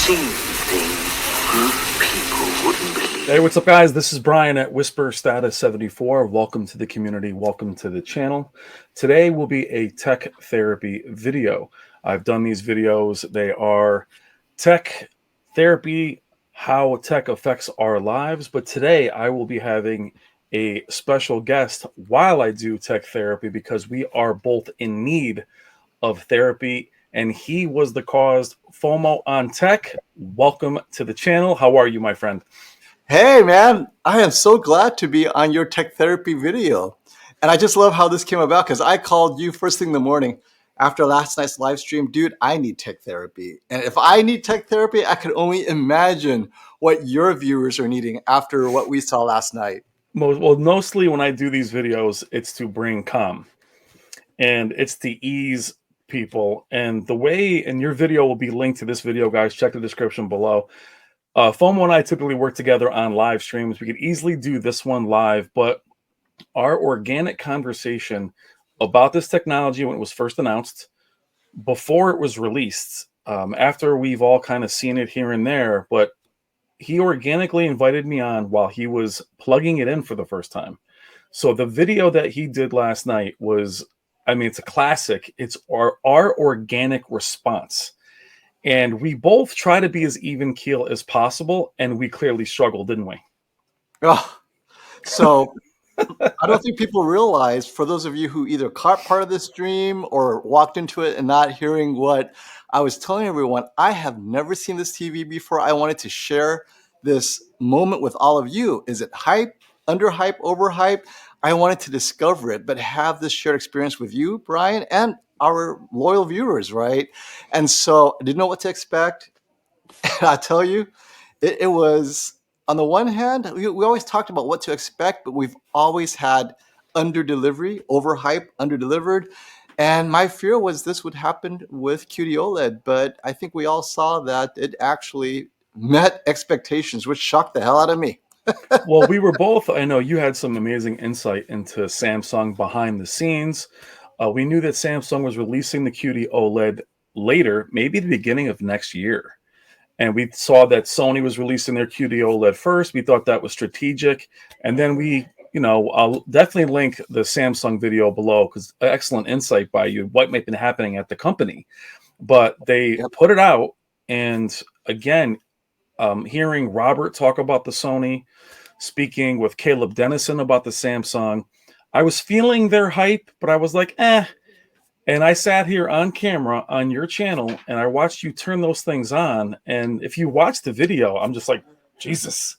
seen things people wouldn't believe. Hey, what's up, guys? This is Brian at Whisper Status 74. Welcome to the community. Welcome to the channel. Today will be a tech therapy video. I've done these videos. They are tech therapy, how tech affects our lives. But today I will be having a special guest while I do tech therapy because we are both in need of therapy. And he was the cause. Fomo on tech. Welcome to the channel. How are you, my friend? Hey, man, I am so glad to be on your tech therapy video. And I just love how this came about because I called you first thing in the morning after last night's live stream. Dude, I need tech therapy. And if I need tech therapy, I could only imagine what your viewers are needing after what we saw last night. Well, mostly when I do these videos, it's to bring calm. And it's to ease people. And the way, and your video will be linked to this video, guys. Check the description below. Fomo and I typically work together on live streams. We could easily do this one live, but our organic conversation about this technology when it was first announced, before it was released, after we've all kind of seen it here and there, but he organically invited me on while he was plugging it in for the first time. So the video that he did last night was, I mean, it's a classic. It's our organic response. And we both try to be as even keel as possible, and we clearly struggled, didn't we? Oh, so I don't think people realize, for those of you who either caught part of the stream or walked into it and not hearing what I was telling everyone, I have never seen this TV before. I wanted to share this moment with all of you. Is it hype, underhype, overhype? I wanted to discover it, but have this shared experience with you, Brian, and our loyal viewers, right? And so I didn't know what to expect. And I tell you, it was, on the one hand, we always talked about what to expect, but we've always had under-delivery, overhype, under-delivered. And my fear was this would happen with Qd-Oled, but I think we all saw that it actually met expectations, which shocked the hell out of me. Well, we were both, I know you had some amazing insight into Samsung behind the scenes. We knew that Samsung was releasing the Qd-Oled later, maybe the beginning of next year. And we saw that Sony was releasing their Qd-Oled first. We thought that was strategic. And then we, I'll definitely link the Samsung video below because excellent insight by you, what might have been happening at the company. But they put it out. And again, hearing Robert talk about the Sony, speaking with Caleb Dennison about the Samsung, I was feeling their hype, but I was like, eh. And I sat here on camera on your channel and I watched you turn those things on. And if you watch the video, I'm just like, Jesus.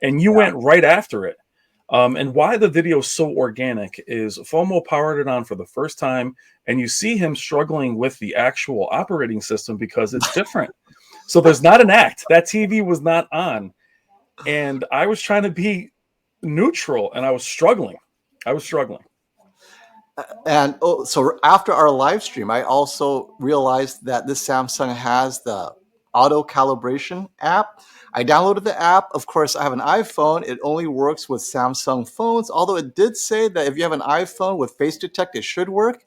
And you went right after it. And why the video is so organic is Fomo powered it on for the first time. And you see him struggling with the actual operating system because it's different. So there's not an act. That TV was not on. And I was trying to be neutral and I was struggling. And so after our live stream, I also realized that this Samsung has the auto calibration app. I downloaded the app. Of course, I have an iPhone. It only works with Samsung phones, although it did say that if you have an iPhone with face detect, it should work.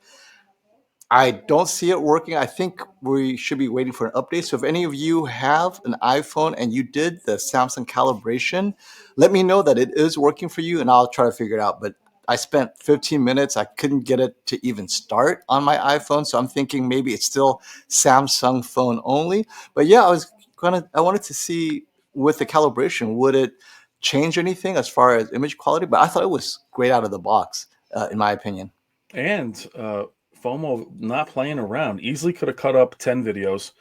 I don't see it working. I think we should be waiting for an update. So if any of you have an iPhone and you did the Samsung calibration, let me know that it is working for you and I'll try to figure it out. But I spent 15 minutes. I couldn't get it to even start on my iPhone. So I'm thinking maybe it's still Samsung phone only. But yeah, I wanted to see with the calibration, would it change anything as far as image quality? But I thought it was great out of the box, in my opinion. And Fomo not playing around, easily could have cut up 10 videos,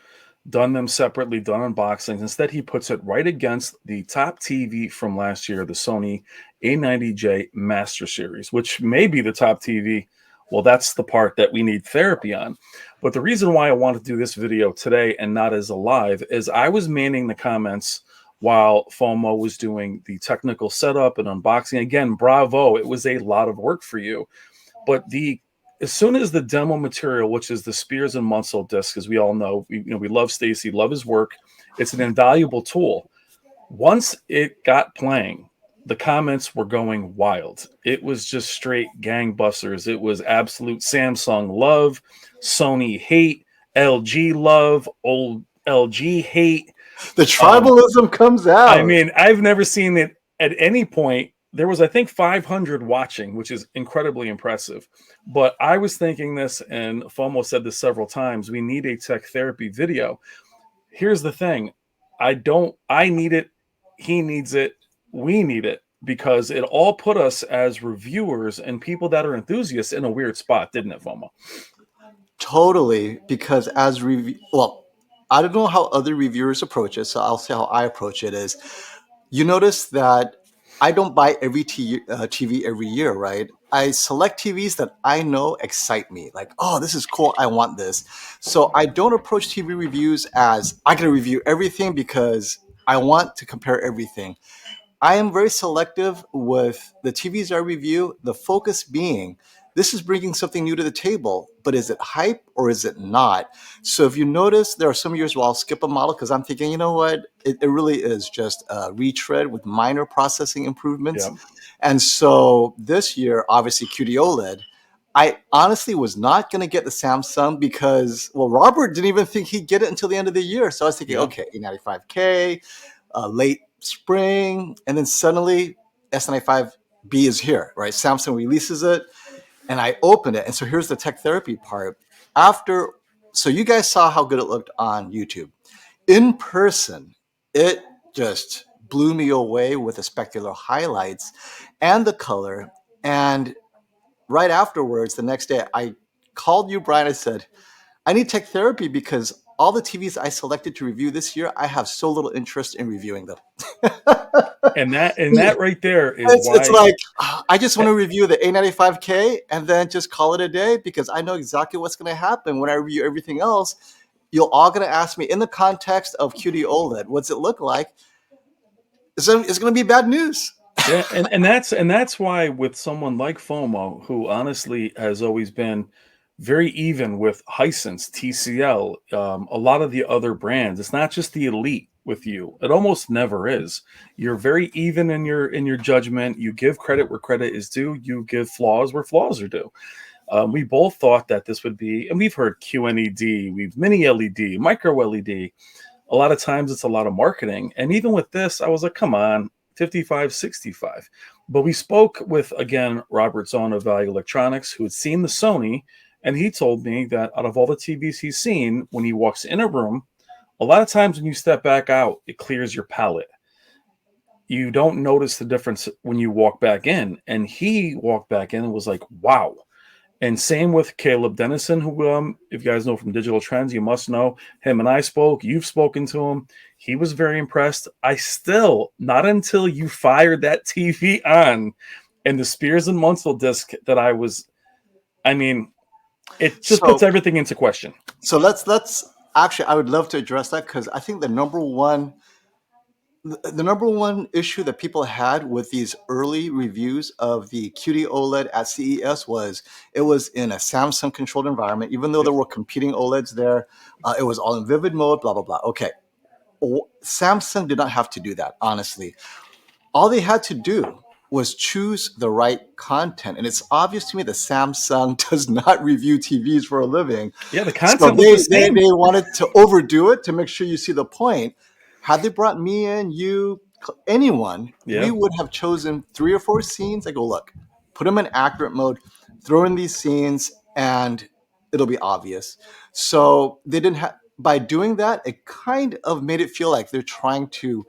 done them separately, done unboxings. Instead, he puts it right against the top TV from last year, the Sony A90J Master Series, which may be the top TV. Well, that's the part that we need therapy on. But the reason why I want to do this video today and not as a live is I was manning the comments while Fomo was doing the technical setup and unboxing. Again, bravo. It was a lot of work for you. But as soon as the demo material, which is the Spears and Munsell disc, as we all know, we love Stacy, love his work. It's an invaluable tool. Once it got playing, the comments were going wild. It was just straight gangbusters. It was absolute Samsung love, Sony hate, LG love, old LG hate. The tribalism comes I out. mean, I've never seen it at any point. There was, I think, 500 watching, which is incredibly impressive. But I was thinking this, and Fomo said this several times. We need a tech therapy video. Here's the thing: I need it. He needs it. We need it because it all put us as reviewers and people that are enthusiasts in a weird spot, didn't it, Fomo? Totally, because as well, I don't know how other reviewers approach it, so I'll say how I approach it is. You notice that I don't buy every TV every year, right? I select TVs that I know excite me. Like, oh, this is cool. I want this. So I don't approach TV reviews as I gotta review everything because I want to compare everything. I am very selective with the TVs I review, the focus being this is bringing something new to the table, but is it hype or is it not? So if you notice, there are some years where I'll skip a model because I'm thinking, you know what, it really is just a retread with minor processing improvements. Yeah. And so this year, obviously Qd-Oled, I honestly was not going to get the Samsung because, well, Robert didn't even think he'd get it until the end of the year. So I was thinking, Yeah. okay, A95K, late spring, and then suddenly S95B is here, right? Samsung releases it, and I open it. And so here's the tech therapy part. So you guys saw how good it looked on YouTube. In person, it just blew me away with the specular highlights and the color. And right afterwards, the next day, I called you, Brian. I said, I need tech therapy because all the TVs I selected to review this year, I have so little interest in reviewing them. And that right there is It's why. like I just want to review the A95K and then just call it a day because I know exactly what's going to happen when I review everything else. You're all going to ask me in the context of Qd-Oled, what's it look like? It's going to be bad news. Yeah, and that's why with someone like FOMO, who honestly has always been very even with Hisense, TCL, a lot of the other brands. It's not just the elite with you. It almost never is. You're very even in your judgment. You give credit where credit is due. You give flaws where flaws are due. We both thought that this would be, and we've heard QNED, we've mini LED, micro LED. A lot of times it's a lot of marketing. And even with this, I was like, come on, 55, 65. But we spoke with, again, Robert Zahn of Value Electronics, who had seen the Sony, and he told me that out of all the TVs he's seen, when he walks in a room, a lot of times when you step back out, it clears your palate. You don't notice the difference when you walk back in. And he walked back in and was like, wow. And same with Caleb Dennison, who, if you guys know from Digital Trends, you must know him. And I spoke. You've spoken to him. He was very impressed. I still, not until you fired that TV on and the Spears and Munsell disc that I mean, it just puts everything into question. So let's actually, I would love to address that because I think the number one issue that people had with these early reviews of the Qd-Oled at CES was it was in a Samsung controlled environment. Even though there were competing OLEDs there, it was all in vivid mode, blah, blah, blah. Okay. Samsung did not have to do that, honestly. All they had to do was choose the right content. And it's obvious to me that Samsung does not review TVs for a living. Yeah, the So content was the they same. wanted to overdo it to make sure you see the point. Had they brought me in, you, anyone, we Yeah. would have chosen 3 or 4 scenes. I go, look, put them in accurate mode, throw in these scenes, and it'll be obvious. So they didn't have, by doing that, it kind of made it feel like they're trying to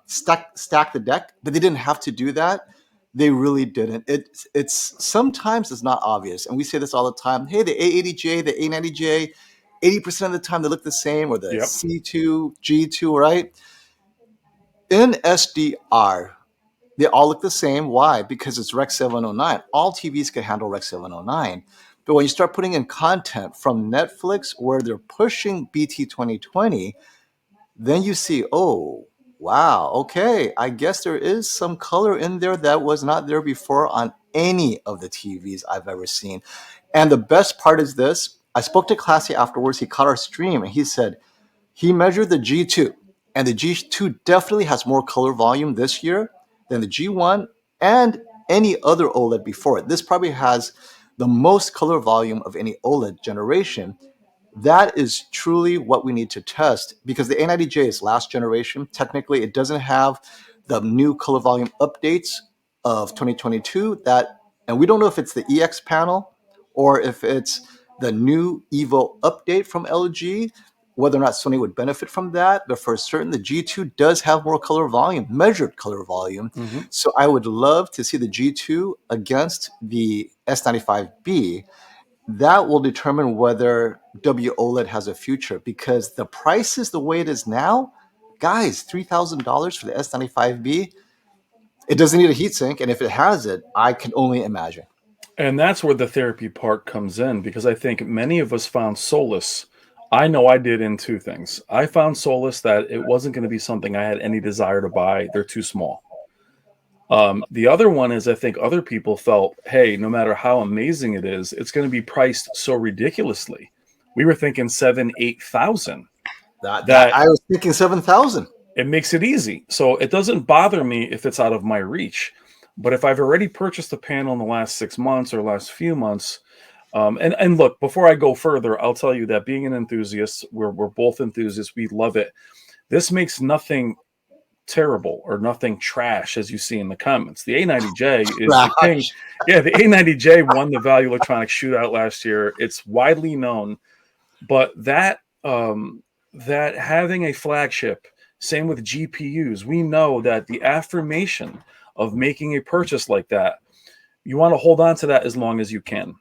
stack the deck, but they didn't have to do that. They really didn't. It's sometimes it's not obvious, and we say this all the time. Hey, the A80J, the A90J, 80% of the time they look the same, or the Yep. C2, G2, right? In SDR, they all look the same. Why? Because it's Rec 709. All TVs can handle Rec 709. But when you start putting in content from Netflix where they're pushing BT 2020, then you see, oh, wow, okay, I guess there is some color in there that was not there before on any of the TVs I've ever seen. And the best part is this. I spoke to Classy afterwards. He caught our stream and he said he measured the G2, and the G2 definitely has more color volume this year than the G1 and any other OLED before it. This probably has the most color volume of any OLED generation. that is truly what we need to test, because the A90J is last generation. Technically, it doesn't have the new color volume updates of 2022 and we don't know if it's the EX panel or if it's the new Evo update from LG, whether or not Sony would benefit from that. But for certain, the G2 does have more color volume, measured color volume. Mm-hmm. So I would love to see the G2 against the S95B. That will determine whether W-OLED has a future, because the price is the way it is now. Guys, $3,000 for the S95B. It doesn't need a heatsink, and if it has it, I can only imagine. And that's where the therapy part comes in, because I think many of us found solace. I know I did in two things. I found solace that it wasn't going to be something I had any desire to buy. They're too small. The other one is I think other people felt, hey, no matter how amazing it is, it's going to be priced so ridiculously. We were thinking 7,000-8,000. That I was thinking 7,000. It makes it easy. So it doesn't bother me if it's out of my reach. But if I've already purchased a panel in the last 6 months or last few months, and look, before I go further, I'll tell you that being an enthusiast, we're both enthusiasts. We love it. This makes nothing terrible or nothing trash, as you see in the comments. The A90J is the king. Yeah, the A90J won the Value Electronics Shootout last year. It's widely known, but that having a flagship, same with GPUs, we know that the affirmation of making a purchase like that, you want to hold on to that as long as you can.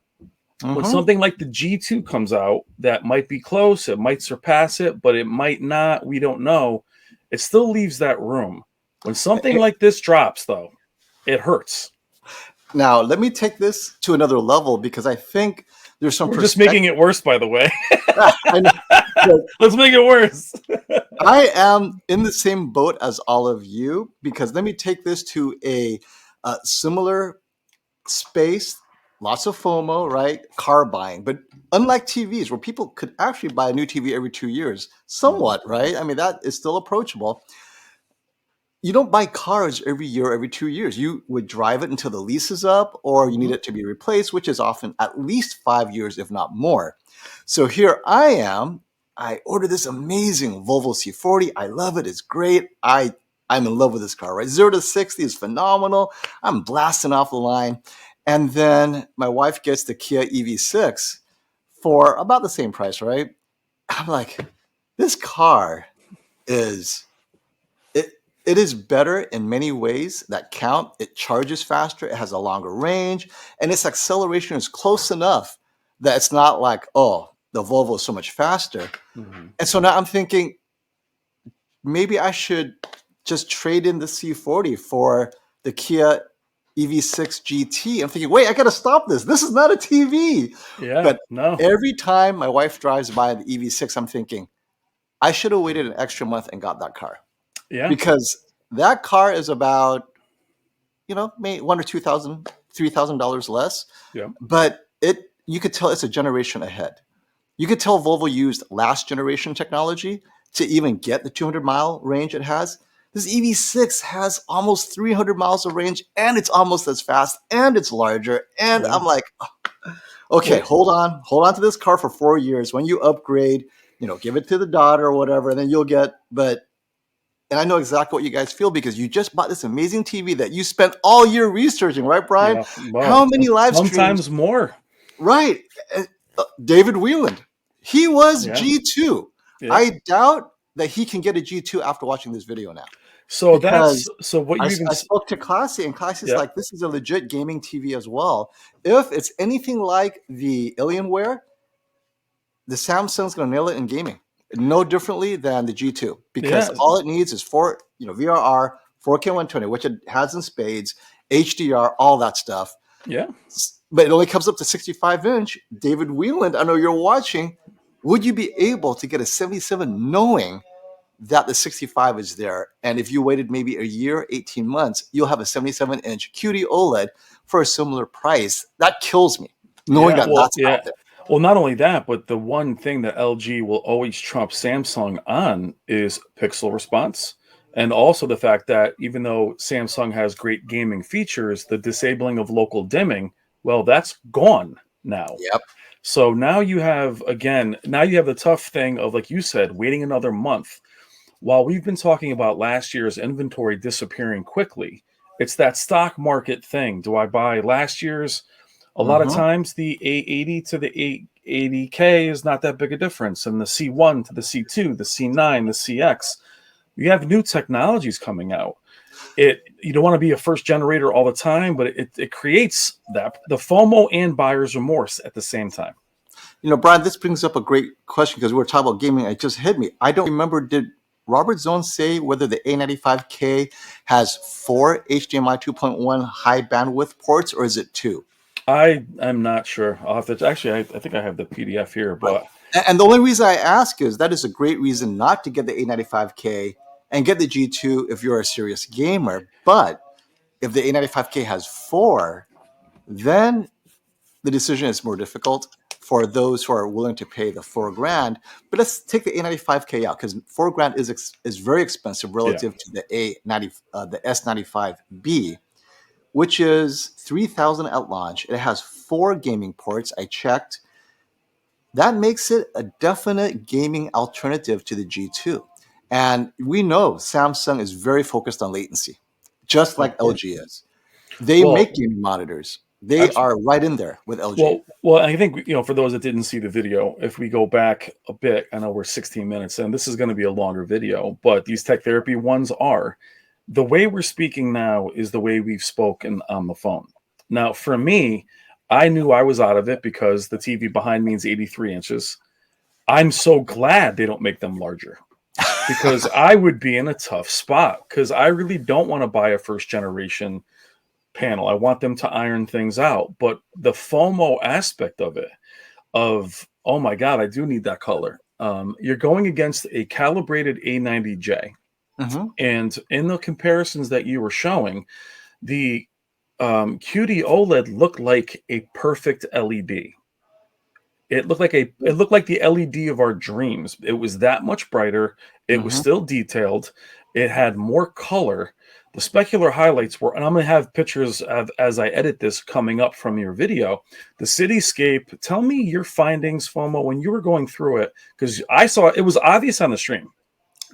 When something like the G2 comes out, that might be close, it might surpass it, but it might not. We don't know. It still leaves that room. When something like this drops, though, it hurts. Now, let me take this to another level, because I think there's some. We're just making it worse, by the way. I know. Let's make it worse. I am in the same boat as all of you, because let me take this to a similar space. Lots of FOMO, right? Car buying. But unlike TVs, where people could actually buy a new TV every 2 years, somewhat, right? I mean, that is still approachable. You don't buy cars every year, every 2 years. You would drive it until the lease is up, or you need it to be replaced, which is often at least 5 years, if not more. So here I am. I ordered this amazing Volvo C40. I love it. It's great. I'm in love with this car, right? 0 to 60 is phenomenal. I'm blasting off the line. And then my wife gets the Kia EV6 for about the same price, right? I'm like, this car is, it is better in many ways that count. It charges faster. It has a longer range. And its acceleration is close enough that it's not like, oh, the Volvo is so much faster. And so now I'm thinking, maybe I should just trade in the C40 for the Kia EV6 GT. I'm thinking, wait, I got to stop this. This is not a TV. Yeah, but no. Every time my wife drives by the EV6, I'm thinking, I should have waited an extra month and got that car. Yeah. Because that car is about, maybe $1,000 or $2,000, $3,000 less. Yeah. But you could tell it's a generation ahead. You could tell Volvo used last generation technology to even get the 200-mile range it has. This EV6 has almost 300 miles of range, and it's almost as fast, and it's larger. And I'm like, okay, hold on to this car for 4 years. When you upgrade, give it to the daughter or whatever, and then you'll get, and I know exactly what you guys feel, because you just bought this amazing TV that you spent all year researching, right, Brian? Yeah. Well, how many live streams? Sometimes more. Right. David Wieland, he was G2. Yeah. I doubt that he can get a G2 after watching this video now. So what you I spoke to Classy, and Classy's like, this is a legit gaming TV as well. If it's anything like the Alienware, the Samsung's going to nail it in gaming. No differently than the G2, because all it needs is VRR, 4K 120, which it has in spades, HDR, all that stuff. Yeah. But it only comes up to 65-inch. David Wieland, I know you're watching. Would you be able to get a 77 knowing that the 65 is there? And if you waited maybe a year, 18 months, you'll have a 77-inch Qd-Oled for a similar price. That kills me, knowing that's out there. Well, not only that, but the one thing that LG will always trump Samsung on is pixel response. And also the fact that even though Samsung has great gaming features, the disabling of local dimming, well, that's gone now. Yep. So now you have, again, now you have the tough thing of, like you said, waiting another month. While we've been talking about last year's inventory disappearing quickly, it's that stock market thing. Do I buy last year's? A lot of Mm-hmm. times the A80 to the A80K is not that big a difference. And the C1 to the C2, the C9, the CX, you have new technologies coming out. You don't want to be a first generator all the time, but it creates that the FOMO and buyer's remorse at the same time. You know, Brian, this brings up a great question because we were talking about gaming. It just hit me. I don't remember, did Robert Zone say whether the A95K has 4 HDMI 2.1 high bandwidth ports, or is it 2? I'm not sure. I'll have to actually. I think I have the PDF here, Right. but And the only reason I ask is that is a great reason not to get the A95K and get the G2 if you're a serious gamer. But if the A95K has 4, then the decision is more difficult for those who are willing to pay the $4,000. But let's take the A95K out because $4,000 is very expensive relative to the the S95B, which is $3,000 at launch. It has 4 gaming ports. I checked. That makes it a definite gaming alternative to the G2. And we know Samsung is very focused on latency, just of like course. LG is. They Well, make gaming monitors. They are right in there with LG. well, I think for those that didn't see the video, if we go back a bit, I know we're 16 minutes and this is going to be a longer video, but these tech therapy ones are the way we're speaking now is the way we've spoken on the phone. Now, for me, I knew I was out of it because the TV behind me is 83 inches. I'm so glad they don't make them larger because I would be in a tough spot because I really don't want to buy a first generation panel. I want them to iron things out. But the FOMO aspect of it, oh my God, I do need that color. You're going against a calibrated A90J. Mm-hmm. And in the comparisons that you were showing, the Qd-Oled looked like a perfect LED. It looked like the LED of our dreams. It was that much brighter. It was Mm-hmm. still detailed. It had more color. The specular highlights were, and I'm going to have pictures as I edit this coming up from your video. The cityscape. Tell me your findings, FOMO, when you were going through it, because I saw it was obvious on the stream.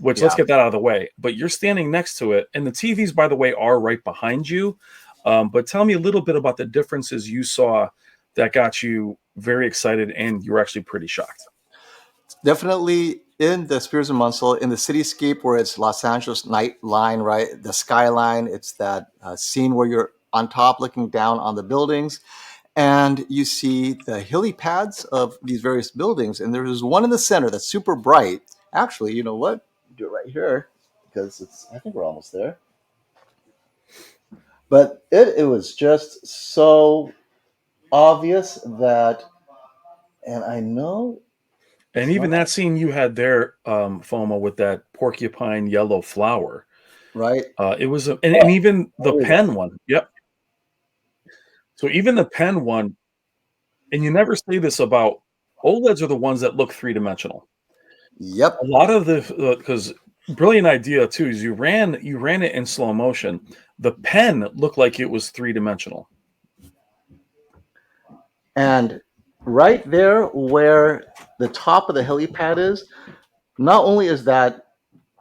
Which let's Yeah. get that out of the way. But you're standing next to it, and the TVs, by the way, are right behind you. But tell me a little bit about the differences you saw that got you very excited, and you were actually pretty shocked. Definitely in the Spears and Munsell, in the cityscape where it's Los Angeles night line, right? The skyline, it's that scene where you're on top looking down on the buildings. And you see the hilly pads of these various buildings. And there's one in the center that's super bright. Actually, you know what? Do it right here because I think we're almost there. But it was just so obvious that, and I know. And even that scene you had there, FOMO, with that porcupine yellow flower. Right. It was, and even the pen one. Yep. So even the pen one, and you never say this about OLEDs are the ones that look 3-dimensional. Yep. A lot of the because brilliant idea too is you ran it in slow motion. The pen looked like it was 3-dimensional. And right there where the top of the helipad is, not only is that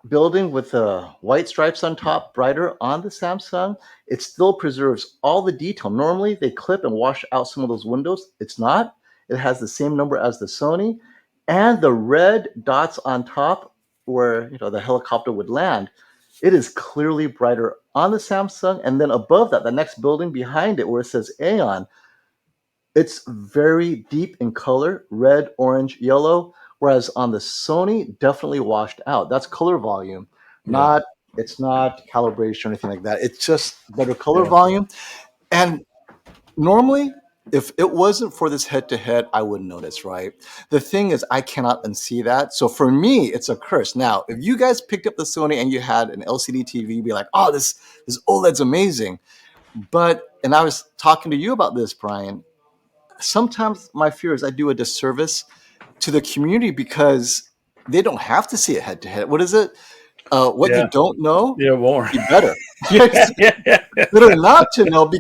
building with the white stripes on top brighter on the Samsung, it still preserves all the detail. Normally they clip and wash out some of those windows. It's not. It has the same number as the Sony, and the red dots on top where the helicopter would land, it is clearly brighter on the Samsung. And then above that, the next building behind it where it says Aeon, it's very deep in color, red, orange, yellow. Whereas on the Sony, definitely washed out. That's color volume, it's not calibration or anything like that. It's just better color volume. And normally, if it wasn't for this head-to-head, I wouldn't notice, right? The thing is, I cannot unsee that. So for me, it's a curse. Now, if you guys picked up the Sony and you had an LCD TV, you'd be like, oh, this OLED's amazing. And I was talking to you about this, Brian. Sometimes my fear is I do a disservice to the community because they don't have to see it head to head. What is it? What you don't know, Warren. you better. yeah. Better not to know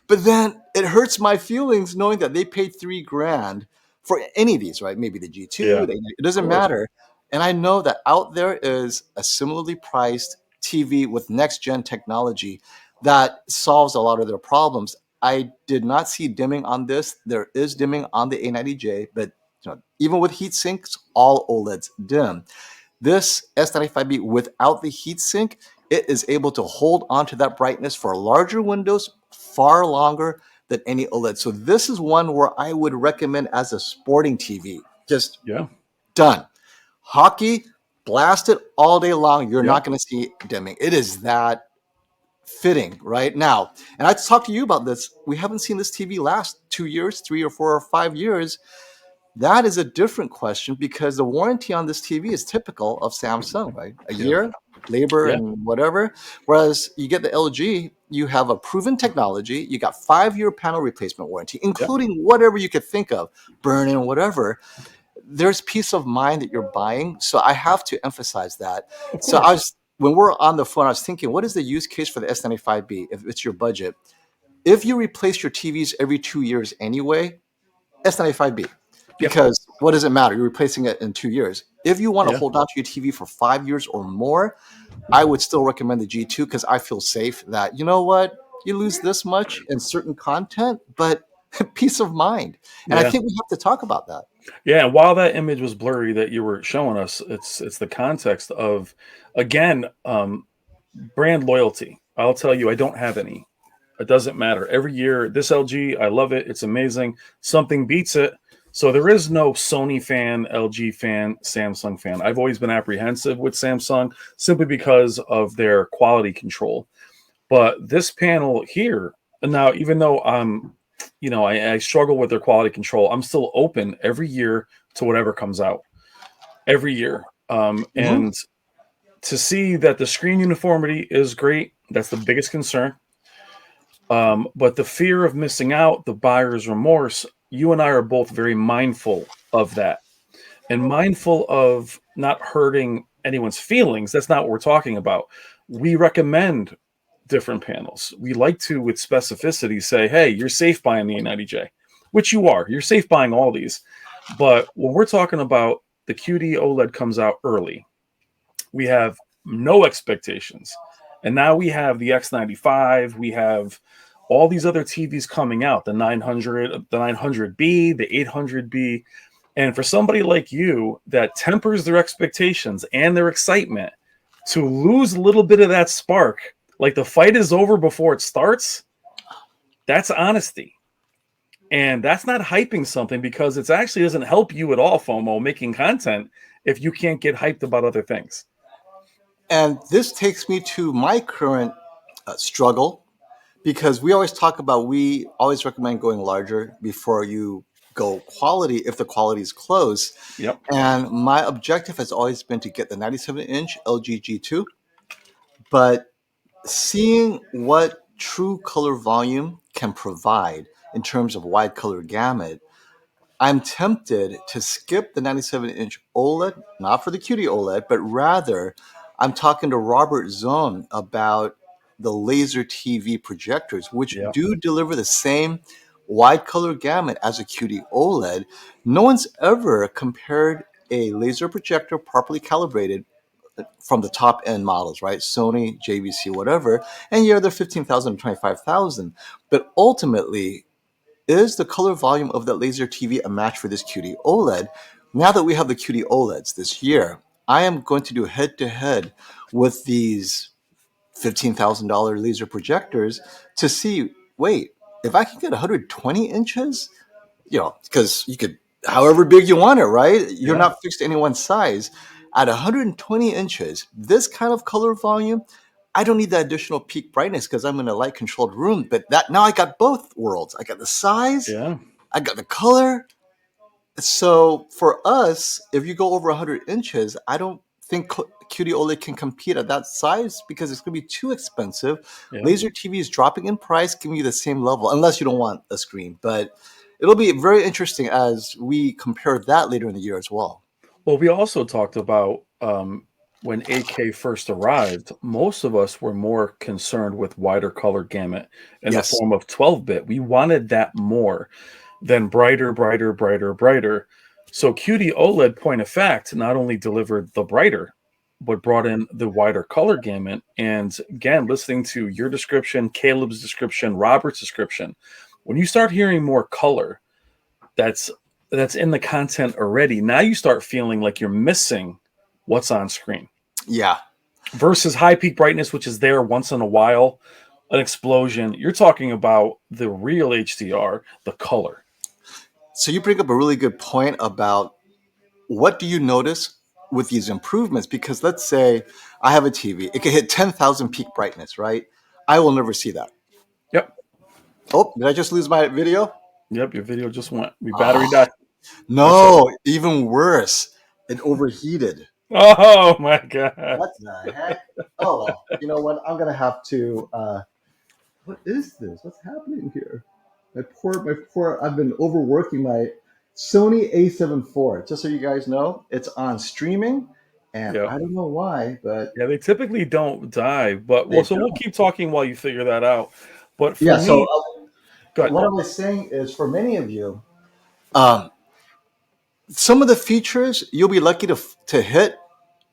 but then it hurts my feelings knowing that they paid $3,000 for any of these, right? Maybe the Yeah, G2, it of doesn't course. matter. And I know that out there is a similarly priced TV with next gen technology that solves a lot of their problems. I did not see dimming on this. There is dimming on the A90J, but even with heat sinks, all OLEDs dim. This S95B without the heatsink, it is able to hold onto that brightness for larger windows far longer than any OLED. So this is one where I would recommend as a sporting TV. Just Yeah, done. Hockey, blast it all day long. You're yeah, not going to see dimming. It is that fitting right now. And I talked to you about this. We haven't seen this TV last 2 years, 3 or 4 or 5 years. That is a different question because the warranty on this TV is typical of Samsung, right? A yeah, year, labor, yeah, and whatever. Whereas you get the LG, you have a proven technology, you got 5-year panel replacement warranty, yeah. including whatever you could think of, burn-in, whatever. There's peace of mind that you're buying. So I have to emphasize that. Of So I course. was when we're on the phone, I was thinking, what is the use case for the S95B if it's your budget? If you replace your TVs every 2 years anyway, S95B. Yeah, Because what does it matter? You're replacing it in 2 years. If you want to yeah, hold on to your TV for 5 years or more, I would still recommend the G2 because I feel safe that, you know what, you lose this much in certain content, but peace of mind. And I yeah, think we have to talk about that. yeah. And while that image was blurry that you were showing us, it's the context of, again, brand loyalty. I'll tell you, I don't have any. It doesn't matter. Every year, this LG, I love it. It's amazing. Something beats it. So there is no Sony fan, LG fan, Samsung fan. I've always been apprehensive with Samsung simply because of their quality control. But this panel here, now, even though I struggle with their quality control, I'm still open every year to whatever comes out every year. Mhm. And to see that the screen uniformity is great, that's the biggest concern. But the fear of missing out, the buyer's remorse, you and I are both very mindful of that and mindful of not hurting anyone's feelings. That's not what we're talking about. We recommend different panels. We like to, with specificity, say, hey, you're safe buying the A90J, which you are. You're safe buying all these. But when we're talking about the Qd-Oled comes out early, we have no expectations. And now we have the X95, we have all these other TVs coming out, the 900, the 900B, the 800B. And for somebody like you that tempers their expectations and their excitement to lose a little bit of that spark, like the fight is over before it starts, that's honesty. And that's not hyping something because it actually doesn't help you at all, FOMO, making content if you can't get hyped about other things. And this takes me to my current struggle because we always recommend going larger before you go quality if the quality is close. Yep. And my objective has always been to get the 97-inch LG G2, but seeing what true color volume can provide in terms of wide color gamut, I'm tempted to skip the 97-inch OLED, not for the Qd-Oled, but rather I'm talking to Robert Zone about the laser TV projectors, which Yeah. do deliver the same wide color gamut as a Qd-Oled. No one's ever compared a laser projector properly calibrated from the top end models, right? Sony, JVC, whatever, and yeah, they're 15,000 and 25,000. But ultimately, is the color volume of that laser TV a match for this Qd-Oled? Now that we have the Qd-Oleds this year, I am going to do head to head with these $15,000 laser projectors to see, wait, if I can get 120 inches, because you could, however big you want it, right? You're Yeah. not fixed to any one size. At 120 inches, this kind of color volume, I don't need that additional peak brightness because I'm in a light controlled room. But that now I got both worlds. I got the size, Yeah. I got the color. So for us, if you go over 100 inches, I don't think Qd-Oled can compete at that size because it's going to be too expensive. Yeah. Laser TV is dropping in price, giving you the same level, unless you don't want a screen. But it'll be very interesting as we compare that later in the year as well. Well, we also talked about when 8K first arrived, most of us were more concerned with wider color gamut in the Yes. form of 12-bit. We wanted that more than brighter, brighter, brighter, brighter. So Qd-Oled, point of fact, not only delivered the brighter, but brought in the wider color gamut. And again, listening to your description, Caleb's description, Robert's description, when you start hearing more color that's in the content already, now you start feeling like you're missing what's on screen. Yeah. Versus high peak brightness, which is there once in a while, an explosion. You're talking about the real HDR, the color. So you bring up a really good point about what do you notice with these improvements? Because let's say I have a TV, it can hit 10,000 peak brightness, right? I will never see that. Yep. Oh, did I just lose my video? Yep. Your video just went. Your battery Oh, died. no, even worse. It overheated. Oh my God. What the heck? Oh, well, you know what? I'm going to have to. What is this? What's happening here? I've been overworking my Sony A7 IV. Just so you guys know, it's on streaming, and Yeah. I don't know why, but Yeah. They typically don't die, but they so we'll don't. keep talking while you figure that out. But for Yeah. So me, go ahead. what I was saying is, for many of you, um, some of the features you'll be lucky to hit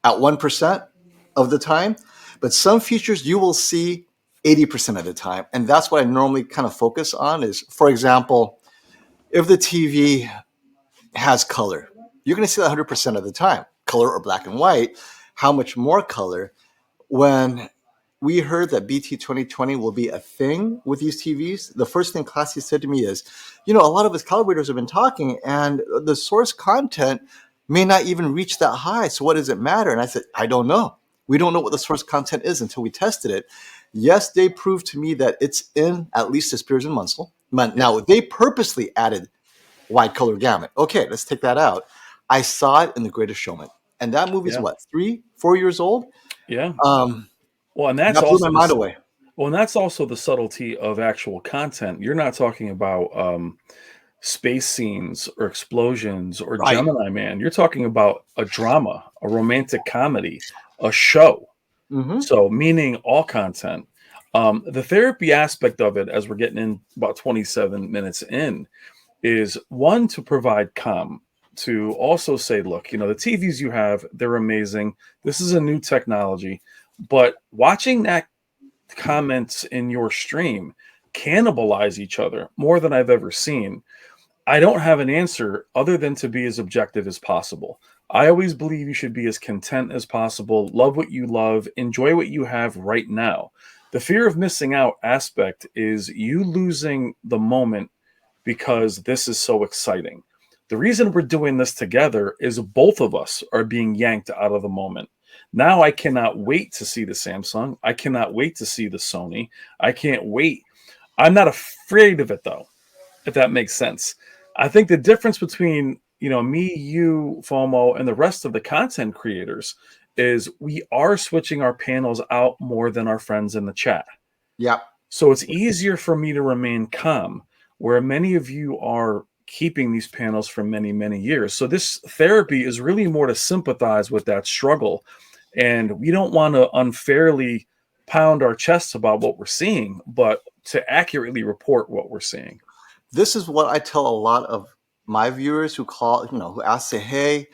at 1% of the time, but some features you will see 80% of the time, and that's what I normally kind of focus on. Is, for example, if the TV has color, you're going to see that 100% of the time, color or black and white. How much more color? When we heard that BT 2020 will be a thing with these TVs, the first thing Classy said to me is, a lot of us calibrators have been talking, and the source content may not even reach that high. So what does it matter? And I said, I don't know. We don't know what the source content is until we tested it. Yes, they proved to me that it's in at least the Spears and Munsell. Now, they purposely added wide color gamut. Okay, let's take that out. I saw it in The Greatest Showman. And that movie's Yeah. what, 3-4 years old? Yeah. Um, Well, and that's that blew also my mind away. well, and that's also the subtlety of actual content. You're not talking about space scenes or explosions or Right. Gemini Man. You're talking about a drama, a romantic comedy, a show. Mm-hmm. So, meaning all content. The therapy aspect of it, as we're getting in about 27 minutes in, is one, to provide calm, to also say, look, the TVs you have, they're amazing. This is a new technology. But watching that comments in your stream cannibalize each other more than I've ever seen. I don't have an answer other than to be as objective as possible. I always believe you should be as content as possible, love what you love, enjoy what you have right now. The fear of missing out aspect is you losing the moment because this is so exciting. The reason we're doing this together is both of us are being yanked out of the moment. Now I cannot wait to see the Samsung. I cannot wait to see the Sony. I can't wait. I'm not afraid of it though, if that makes sense. I think the difference between, me, you, FOMO, and the rest of the content creators is we are switching our panels out more than our friends in the chat. Yeah. So it's easier for me to remain calm, where many of you are keeping these panels for many, many years. So this therapy is really more to sympathize with that struggle. And we don't want to unfairly pound our chests about what we're seeing, but to accurately report what we're seeing. This is what I tell a lot of my viewers who call, who ask, say, hey,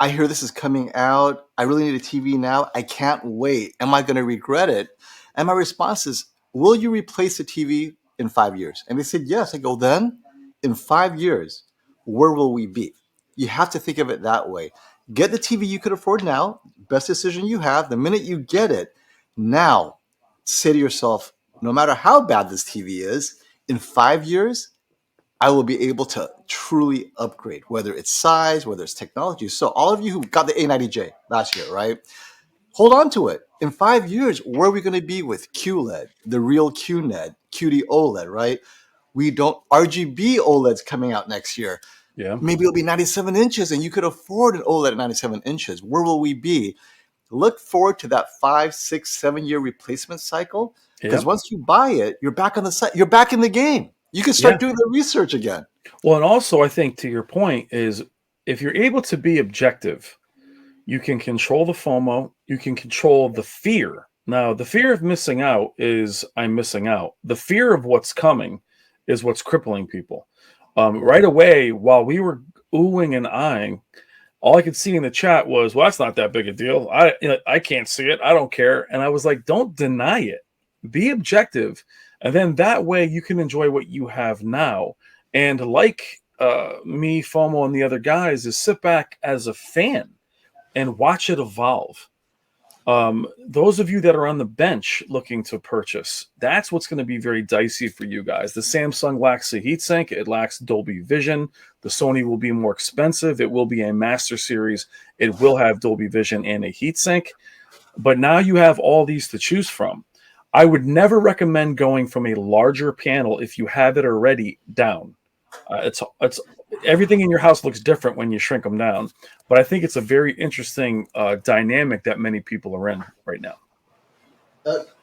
I hear this is coming out. I really need a TV now. I can't wait. Am I going to regret it? And my response is, will you replace the TV in 5 years? And they said, yes. I go, then in 5 years, where will we be? You have to think of it that way. Get the TV you could afford now. Best decision you have. The minute you get it, now say to yourself, no matter how bad this TV is, in 5 years, I will be able to truly upgrade, whether it's size, whether it's technology. So all of you who got the A90J last year, right? Hold on to it. In 5 years, where are we going to be with QLED, the real QNED, Qd-Oled, right? We don't, RGB OLEDs coming out next year. Yeah. Maybe it'll be 97 inches and you could afford an OLED at 97 inches. Where will we be? Look forward to that 5, 6, 7 year replacement cycle. Because Yep. once you buy it, you're back on the site. You're back in the game. You can start doing the research again. Well, and also I think to your point is if you're able to be objective, You can control the FOMO. You can control the fear. Now, the fear of missing out is I'm missing out. The fear of what's coming is what's crippling people. Right away, while we were oohing and eyeing, all I could see in the chat was, well, that's not that big a deal. I can't see it. I don't care. And I was like, don't deny it. Be objective. And then that way you can enjoy what you have now. And like me, FOMO, and the other guys, is sit back as a fan and watch it evolve. Those of you that are on the bench looking to purchase, that's what's going to be very dicey for you guys. The Samsung lacks a heatsink. It lacks Dolby Vision. The Sony will be more expensive. It will be a Master Series. It will have Dolby Vision and a heatsink. But now you have all these to choose from. I would never recommend going from a larger panel if you have it already down. It's everything in your house looks different when you shrink them down, but I think it's a very interesting dynamic that many people are in right now.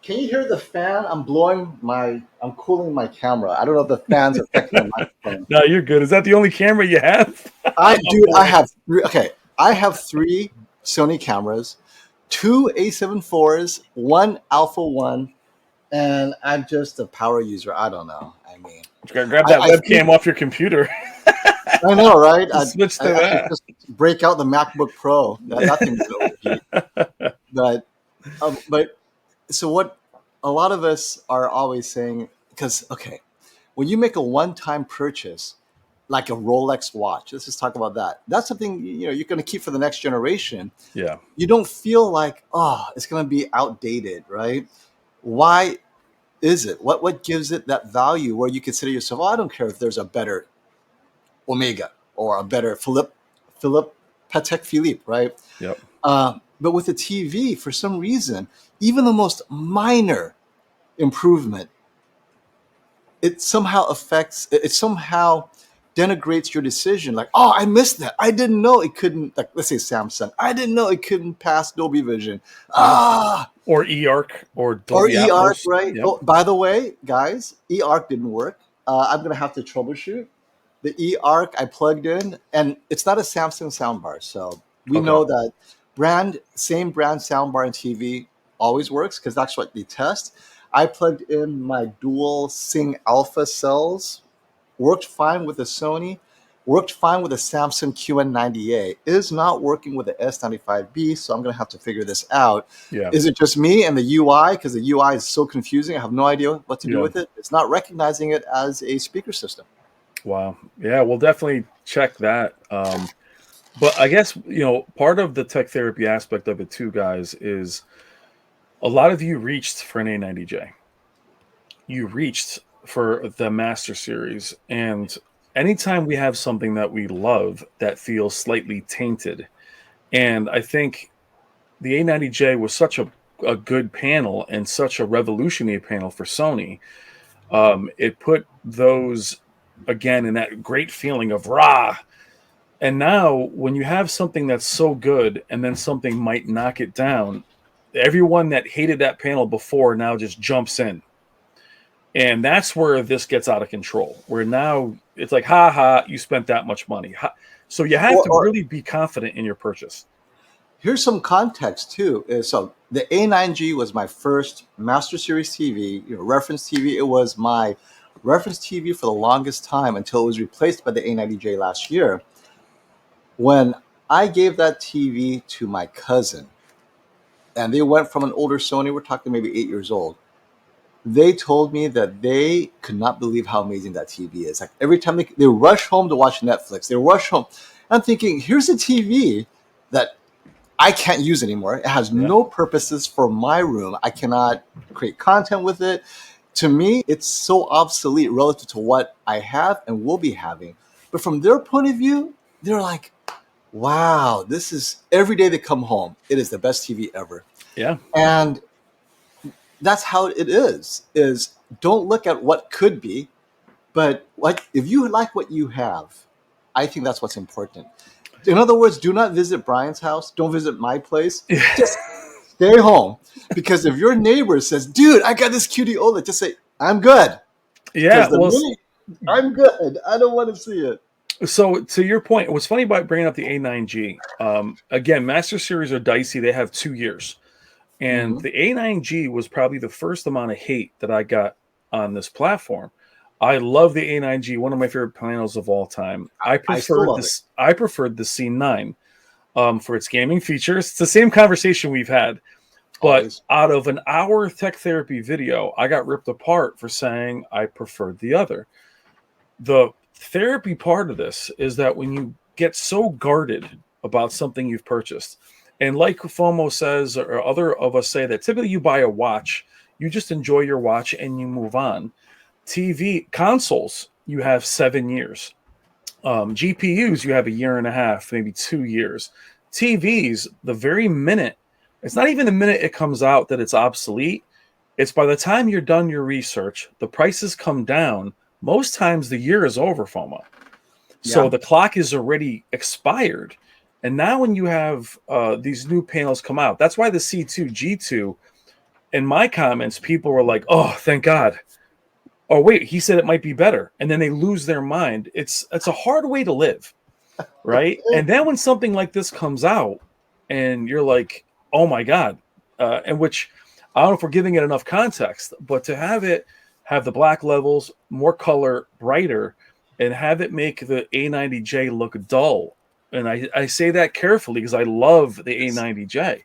Can you hear the fan? I'm cooling my camera. I don't know if the fan's affecting the microphone. No, you're good. Is that the only camera you have? I have 3 Sony cameras, 2 A7 IVs, 1 Alpha 1, and I'm just a power user. I don't know. I mean, you gotta grab that webcam off your computer. I know, right? Switch to that. I just break out the MacBook Pro. That thing's overheat. But so what a lot of us are always saying, because, okay, when you make a one-time purchase, like a Rolex watch, let's just talk about that. That's something, you're going to keep for the next generation. Yeah. You don't feel like, it's going to be outdated, right? Why is it? What gives it that value where you consider yourself, I don't care if there's a better Omega or a better Patek Philippe, right? Yep. But with the TV, for some reason, even the most minor improvement, it somehow denigrates your decision. Like, I missed that. I didn't know it couldn't, like, let's say Samsung. I didn't know it couldn't pass Dolby Vision. Or eARC or Dolby eARC, Atmos. right? Yep. Oh, by the way, guys, eARC didn't work. I'm going to have to troubleshoot. The eARC I plugged in, and it's not a Samsung soundbar. So we know that same brand soundbar and TV always works because that's what they test. I plugged in my dual Sing Alpha cells, worked fine with the Sony, worked fine with the Samsung QN90A. It is not working with the S95B, so I'm going to have to figure this out. Yeah. Is it just me and the UI? Because the UI is so confusing. I have no idea what to do with it. It's not recognizing it as a speaker system. Wow. Yeah, we'll definitely check that. But I guess, part of the tech therapy aspect of it too, guys, is a lot of you reached for an A90J. You reached for the Master Series. And anytime we have something that we love that feels slightly tainted, and I think the A90J was such a good panel and such a revolutionary panel for Sony, it put those again in that great feeling of rah. And now when you have something that's so good and then something might knock it down, everyone that hated that panel before now just jumps in. And that's where this gets out of control, where now it's like, you spent that much money. So you have to really be confident in your purchase. Here's some context too. So the A9G was my first Master Series TV, reference TV. It was my reference TV for the longest time until it was replaced by the A90J last year. When I gave that TV to my cousin, and they went from an older Sony, we're talking maybe 8 years old, they told me that they could not believe how amazing that TV is. Like every time they rush home to watch Netflix, they rush home. I'm thinking, here's a TV that I can't use anymore. It has no purposes for my room. I cannot create content with it. To me, it's so obsolete relative to what I have and will be having. But from their point of view, they're like, wow, this is every day they come home. It is the best TV ever. Yeah. And that's how it is don't look at what could be, but if you like what you have, I think that's what's important. In other words, do not visit Brian's house. Don't visit my place. Just stay home. Because if your neighbor says, dude, I got this Qd-Oled, just say, I'm good. Yeah. I'm good. I don't want to see it. So to your point, what's funny about bringing up the A9G? Again, Master Series are dicey. They have 2 years, and Hmm. the A9G was probably the first amount of hate that I got on this platform. I love the A9G, one of my favorite panels of all time. I I still preferred love it. this. I preferred the C9 for its gaming features. It's the same conversation we've had, but Always. out of an hour tech therapy video, I got ripped apart for saying I preferred the other. The therapy part of this is that when you get so guarded about something you've purchased, and like Fomo says, or other of us say, that typically you buy a watch, you just enjoy your watch and you move on. TV consoles, you have 7 years. GPUs, you have a year and a half, maybe 2 years. TVs, the very minute, it's not even the minute it comes out that it's obsolete. It's by the time you're done your research, the prices come down. Most times the year is over, FOMO. So Yeah. the clock is already expired. And now when you have these new panels come out, that's why the C2, G2, in my comments, people were like, oh, thank God. Oh, wait, he said it might be better. And then they lose their mind. It's a hard way to live, right? And then when something like this comes out and you're like, oh my God, and which I don't know if we're giving it enough context, but to have it have the black levels, more color, brighter, and have it make the A90J look dull. And I say that carefully because I love the A90J,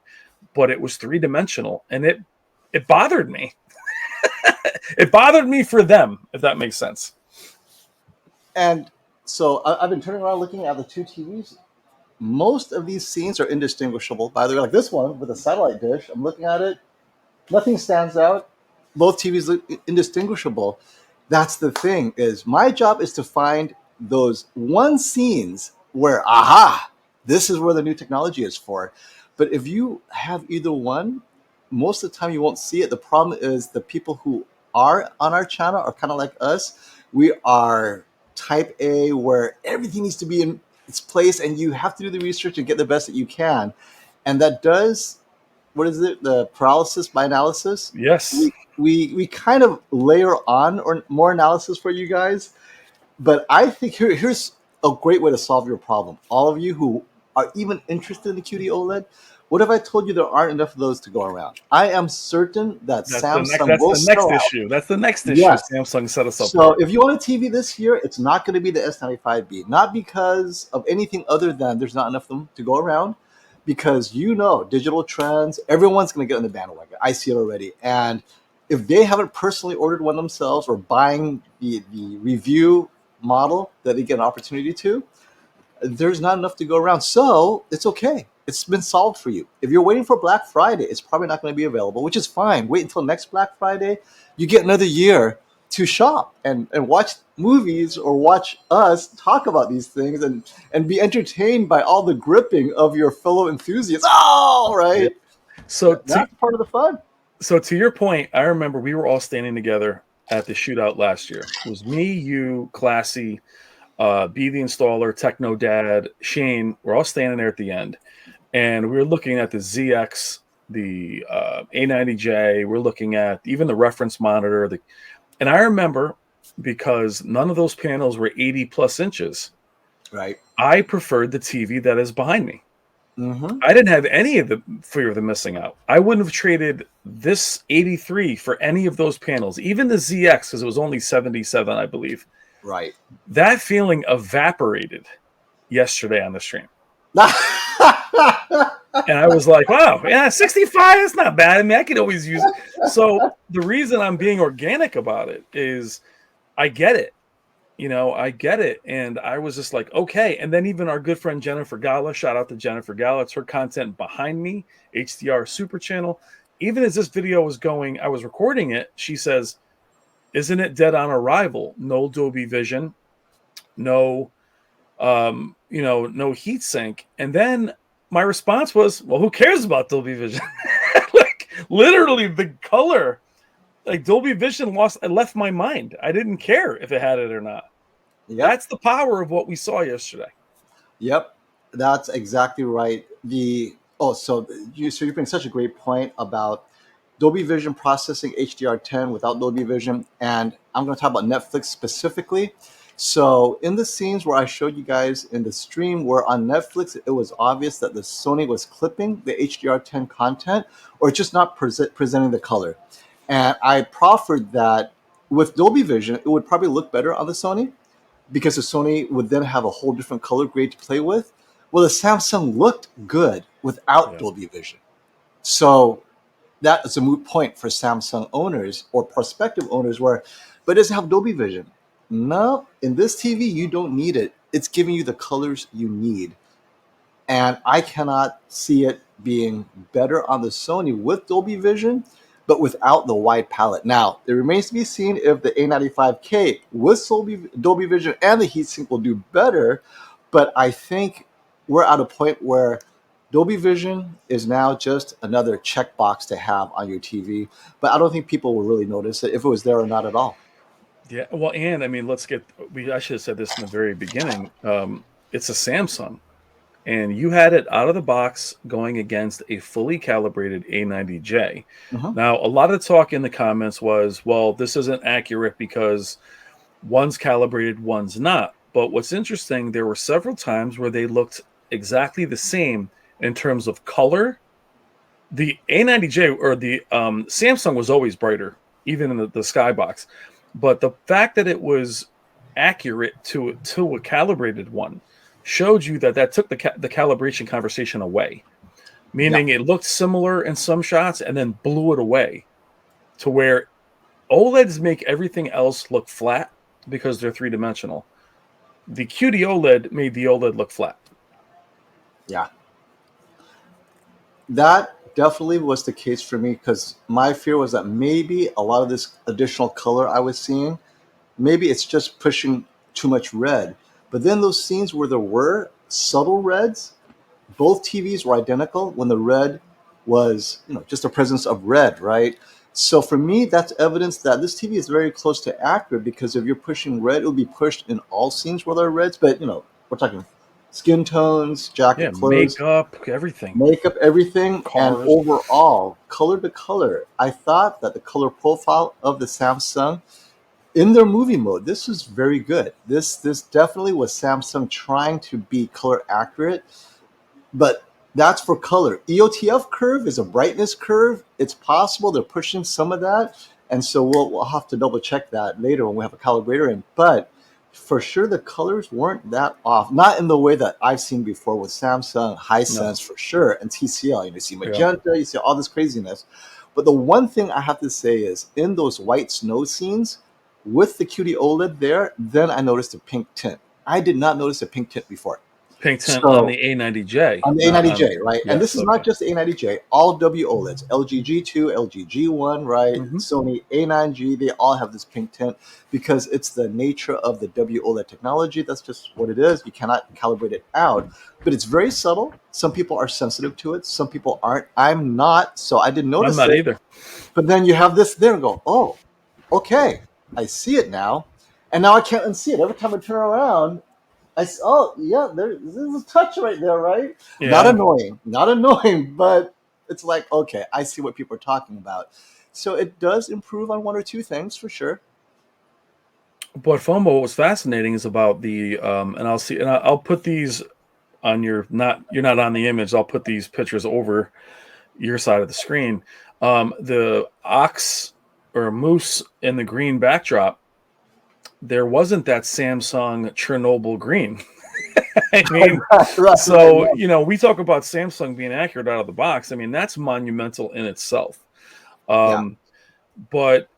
but it was three-dimensional and it bothered me. It bothered me for them, if that makes sense. And so I've been turning around looking at the two TVs. Most of these scenes are indistinguishable. By the way, like this one with a satellite dish, I'm looking at it. Nothing stands out. Both TVs look indistinguishable. That's the thing. Is my job is to find those one scenes where, aha, this is where the new technology is for. But if you have either one, most of the time you won't see it. The problem is the people who are on our channel are kind of like us. We are type A, where everything needs to be in its place, and you have to do the research and get the best that you can. And that does, what is it, the paralysis by analysis. Yes. We kind of layer on or more analysis for you guys, but I think here's a great way to solve your problem. All of you who are even interested in the Qd-Oled, what if I told you there aren't enough of those to go around? I am certain that Samsung That's will the next sell out. issue. That's the next issue Yes. Samsung set us up So for. if you want a TV this year, it's not going to be the S95B. Not because of anything other than there's not enough of them to go around, because digital trends, everyone's going to get on the bandwagon. I see it already. And if they haven't personally ordered one themselves or buying the review model that they get an opportunity to, there's not enough to go around. So it's okay. It's been solved for you. If you're waiting for Black Friday, it's probably not going to be available, which is fine. Wait until next Black Friday. You get another year to shop and watch movies or watch us talk about these things and be entertained by all the gripping of your fellow enthusiasts. Oh, Yeah. right. So to That's part of the fun. so to your point, I remember we were all standing together at the shootout last year. It was me, you, Classy, B the installer, Techno Dad, Shane. We're all standing there at the end, and we were looking at the ZX, the A90J. We're looking at even the reference monitor. And I remember, because none of those panels were 80 plus inches, Right. I preferred the TV that is behind me. Mm-hmm. I didn't have any of the fear of the missing out. I wouldn't have traded this 83 for any of those panels, even the ZX, because it was only 77, I believe. Right. That feeling evaporated yesterday on the stream. And I was like, wow, yeah, 65, that's not bad. I mean, I could always use it. So the reason I'm being organic about it is I get it. I get it. And I was just like, okay. And then even our good friend Jennifer Gala, shout out to Jennifer Gala, it's her content behind me, HDR Super Channel. Even as this video was going, I was recording it. She says, isn't it dead on arrival? No Dolby Vision, no, no heat sink. And then my response was, well, who cares about Dolby Vision? Like literally the color, like Dolby Vision left my mind. I didn't care if it had it or not. Yep. That's the power of what we saw yesterday. Yep, that's exactly right. So you bring such a great point about Dolby Vision processing HDR10 without Dolby Vision, and I'm going to talk about Netflix specifically. So in the scenes where I showed you guys in the stream, where on Netflix, it was obvious that the Sony was clipping the HDR10 content or just not presenting the color. And I proffered that with Dolby Vision, it would probably look better on the Sony because the Sony would then have a whole different color grade to play with. Well, the Samsung looked good without Yeah. Dolby Vision. So that is a moot point for Samsung owners or prospective owners where, but it doesn't have Dolby Vision. No, in this TV, you don't need it. It's giving you the colors you need. And I cannot see it being better on the Sony with Dolby Vision, but without the wide palette. Now, it remains to be seen if the A95K with Dolby Vision and the heatsink will do better. But I think we're at a point where Dolby Vision is now just another checkbox to have on your TV. But I don't think people will really notice it if it was there or not at all. Yeah. Well, and I mean, I should have said this in the very beginning. It's a Samsung, and you had it out of the box going against a fully calibrated A90J. Mhm. Now, a lot of talk in the comments was, well, this isn't accurate because one's calibrated, one's not. But what's interesting, there were several times where they looked exactly the same in terms of color. The A90J or the Samsung was always brighter, even in the skybox. But the fact that it was accurate to a calibrated one showed you that took the calibration conversation away, Yeah. meaning it looked similar in some shots and then blew it away to where OLEDs make everything else look flat because they're three-dimensional. The Qd-Oled made the OLED look flat. Yeah. That definitely was the case for me because my fear was that maybe a lot of this additional color I was seeing, maybe it's just pushing too much red. But then those scenes where there were subtle reds, both TVs were identical when the red was, just the presence of red, right? So for me, that's evidence that this TV is very close to accurate because if you're pushing red, it'll be pushed in all scenes where there are reds. But, we're talking skin tones, Yeah, jacket clothes, makeup, everything. makeup, everything, and Cars. overall, color to color. I thought that the color profile of the Samsung in their movie mode, this was very good. This definitely was Samsung trying to be color accurate, but that's for color. EOTF curve is a brightness curve. It's possible they're pushing some of that, and so we'll have to double check that later when we have a calibrator in. But for sure, the colors weren't that off. Not in the way that I've seen before with Samsung, Hisense for sure, and TCL. You see magenta, you see all this craziness. But the one thing I have to say is in those white snow scenes with the Qd-Oled there, then I noticed a pink tint. I did not notice a pink tint before. Pink tint on So the A90J. on the A90J, right? And this Yes, is okay. not just the A90J, all WOLEDs, LG G2, LG G1, right? Mhm. Sony A9G, they all have this pink tint because it's the nature of the WOLED technology. That's just what it is. You cannot calibrate it out, but it's very subtle. Some people are sensitive to it, some people aren't. I'm not, so I didn't I'm notice not it. either. But then you have this there and go, oh, okay, I see it now. And now I can't unsee it. Every time I turn around, oh yeah, there's a touch right there, right? Yeah. Not annoying, but it's like, okay, I see what people are talking about. So it does improve on one or two things for sure. But Fomo, what was fascinating is about the and I'll put these on you're not on the image. I'll put these pictures over your side of the screen. The ox or moose in the green backdrop, there wasn't that Samsung Chernobyl green. I mean, Right. we talk about Samsung being accurate out of the box. I mean, that's monumental in itself. Yeah. But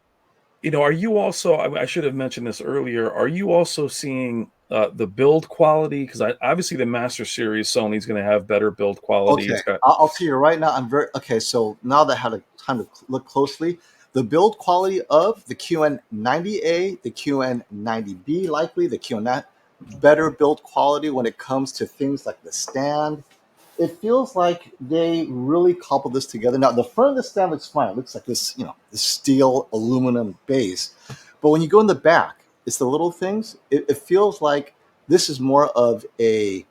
are you also? I should have mentioned this earlier. Are you also seeing the build quality? Because obviously the Master Series Sony's going to have better build quality. Okay. It's got I'll tell you right now. I'm very okay. So now that I had a time to look closely, the build quality of the QN90A, the QN90B, likely the QN better build quality when it comes to things like the stand. It feels like they really cobbled this together. Now, the front of the stand looks fine. It looks like this, this steel aluminum base. But when you go in the back, it's the little things. It feels like this is more of a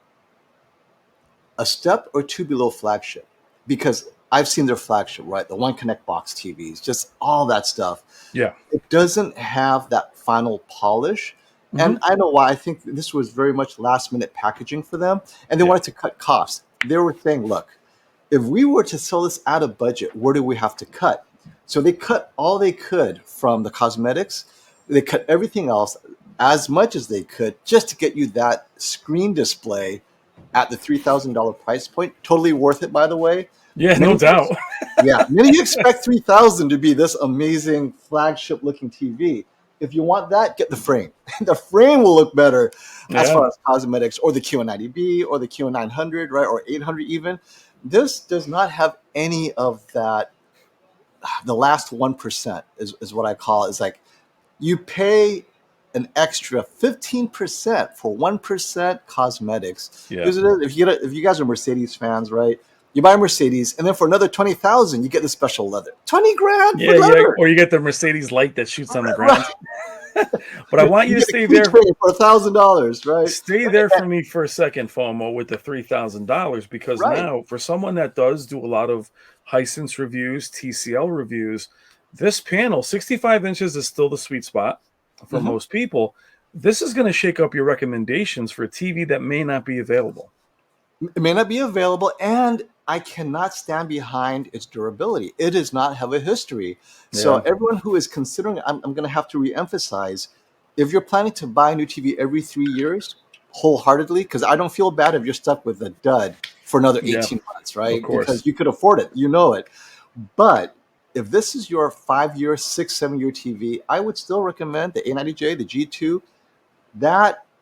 step or two below flagship because I've seen their flagship, right? The One Connect box TVs, just all that stuff. yeah. It doesn't have that final polish. And I know why. I think this was very much last minute packaging for them, and they Yeah. wanted to cut costs. They were saying, look, if we were to sell this out of budget, where do we have to cut? So they cut all they could from the cosmetics. They cut everything else as much as they could just to get you that screen display at the $3,000 price point. Totally worth it, by the way. Yeah, no Many doubt. yeah, many of you expect 3000 to be this amazing flagship looking TV. If you want that, get the frame. The frame will look better as Yeah. far as cosmetics, or the Q90B or the Q900, right, or 800 even. This does not have any of that. The last 1% is what I call it. It's like you pay an extra 15% for 1% cosmetics. Yeah. Because if you guys are Mercedes fans, right? You buy a Mercedes, and then for another 20,000, you get the special leather. 20 grand Yeah, for yeah. leather. Or you get the Mercedes light that shoots on the Right. ground. But I want you to get stay a there. keychain for $1,000, right? Stay there for me for a second, FOMO, with the $3,000, because Right. now for someone that does do a lot of Hisense reviews, TCL reviews, this panel, 65 inches, is still the sweet spot for Mhm. most people. This is going to shake up your recommendations for a TV that may not be available. It may not be available, and I cannot stand behind its durability. It does not have a history. So Yeah. everyone who is considering, I'm going to have to reemphasize, if you're planning to buy a new TV every 3 years, wholeheartedly, because I don't feel bad if you're stuck with a dud for another Yeah, 18 months, of right? course. Because you could afford it, you know it. But if this is your 5 year, 6, 7 year TV, I would still recommend the A90J, the G2.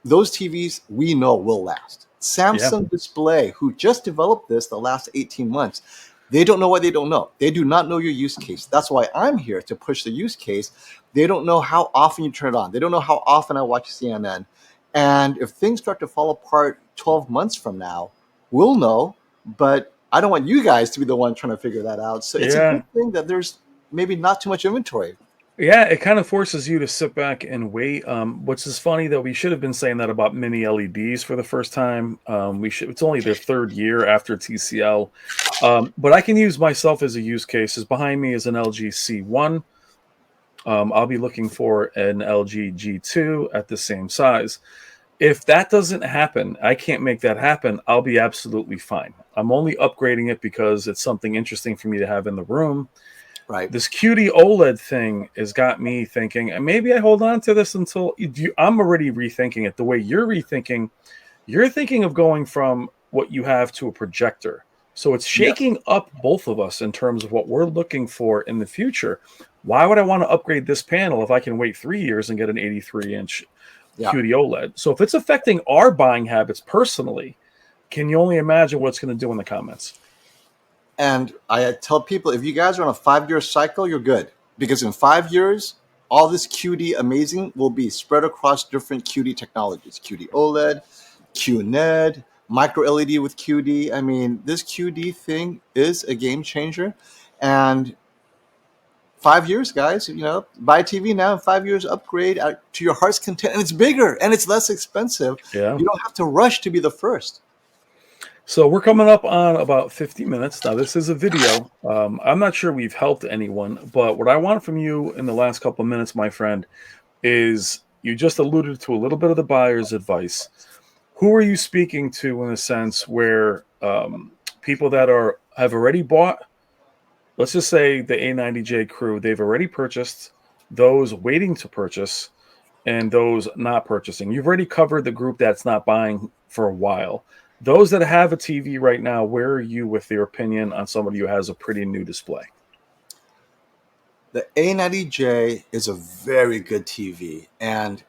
Those TVs we know will last. Samsung Display, who just developed this the last 18 months, they don't know what they don't know. They do not know your use case. That's why I'm here to push the use case. They don't know how often you turn it on. They don't know how often I watch CNN. And if things start to fall apart 12 months from now, we'll know. But I don't want you guys to be the one trying to figure that out. So it's a Yeah. good thing that there's maybe not too much inventory. Yeah, it kind of forces you to sit back and wait. Which is funny, though. We should have been saying that about mini LEDs for the first time. It's only their third year after TCL. But I can use myself as a use case. Is behind me is an LG C1. I'll be looking for an LG G2 at the same size. If that doesn't happen, I can't make that happen. I'll be absolutely fine. I'm only upgrading it because it's something interesting for me to have in the room. Right. This Qd-Oled thing has got me thinking, and maybe I hold on to this until I'm already rethinking it. The way you're thinking of going from what you have to a projector. So it's shaking up both of us in terms of what we're looking for in the future. Why would I want to upgrade this panel if I can wait 3 years and get an 83-inch Qd-Oled? So if it's affecting our buying habits personally, can you only imagine what it's going to do in the comments? And I tell people, if you guys are on a 5 year cycle, you're good. Because in 5 years, all this QD amazing will be spread across different QD technologies. Qd-Oled, QNED, micro LED with QD. I mean, this QD thing is a game changer. And 5 years, guys, buy TV now, in 5 years, upgrade to your heart's content. And it's bigger and it's less expensive. Yeah. You don't have to rush to be the first. So we're coming up on about 50 minutes. Now, this is a video. I'm not sure we've helped anyone, but what I want from you in the last couple of minutes, my friend, is you just alluded to a little bit of the buyer's advice. Who are you speaking to in a sense where people that have already bought, let's just say the A90J crew, they've already purchased, those waiting to purchase, and those not purchasing? You've already covered the group that's not buying for a while. Those that have a TV right now, where are you with your opinion on somebody who has a pretty new display? The A90J is a very good TV. And